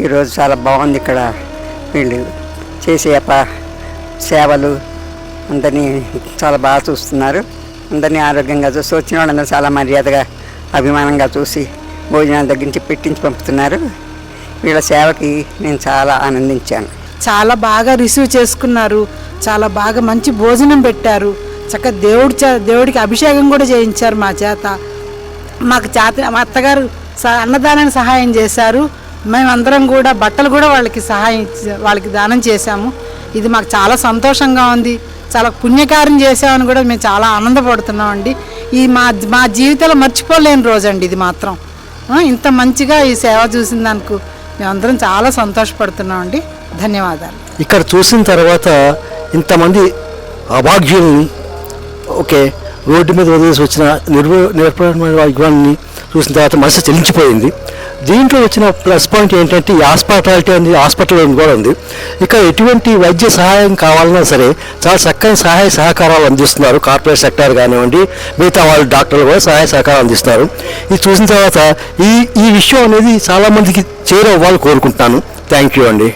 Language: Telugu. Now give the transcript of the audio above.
ఈరోజు చాలా బాగుంది. ఇక్కడ వీళ్ళు చేసే సేవలు అందరినీ చాలా బాగా చూస్తున్నారు. అందరినీ ఆరోగ్యంగా చూసి వచ్చిన వాళ్ళందరూ చాలా మర్యాదగా అభిమానంగా చూసి భోజనాల దగ్గర నుంచి పెట్టించి పంపుతున్నారు. వీళ్ళ సేవకి నేను చాలా ఆనందించాను. చాలా బాగా రిసీవ్ చేసుకున్నారు. చాలా బాగా మంచి భోజనం పెట్టారు. చక్కగా దేవుడికి అభిషేకం కూడా చేయించారు మా చేత. మా అత్తగారు అన్నదానానికి సహాయం చేశారు. మేమందరం కూడా బట్టలు కూడా వాళ్ళకి దానం చేశాము. ఇది మాకు చాలా సంతోషంగా ఉంది. చాలా పుణ్యకార్యం చేసామని కూడా మేము చాలా ఆనందపడుతున్నామండి. ఈ మా జీవితంలో మర్చిపోలేని రోజు అండి ఇది మాత్రం. ఇంత మంచిగా ఈ సేవ చూసిన దానికి మేమందరం చాలా సంతోషపడుతున్నామండి. ధన్యవాదాలు. ఇక్కడ చూసిన తర్వాత ఇంతమంది అభాగ్యుల్ని రోడ్డు మీద వదిలేసి వచ్చిన నిరపరాధమైన వారిని చూసిన తర్వాత మనసు చెల్లించిపోయింది. దీంట్లో వచ్చిన ప్లస్ పాయింట్ ఏంటంటే ఈ హాస్పిటాలిటీ అనేది హాస్పిటల్ కూడా ఉంది. ఇక్కడ ఎటువంటి వైద్య సహాయం కావాలన్నా సరే చాలా చక్కని సహాయ సహకారాలు అందిస్తున్నారు. కార్పొరేట్ సెక్టార్ కానివ్వండి, మిగతా వాళ్ళు డాక్టర్లు కూడా సహాయ సహకారాలు అందిస్తున్నారు. ఇది చూసిన తర్వాత ఈ విషయం అనేది చాలామందికి చేరవ్వాలని కోరుకుంటున్నాను. థ్యాంక్ యూ అండి.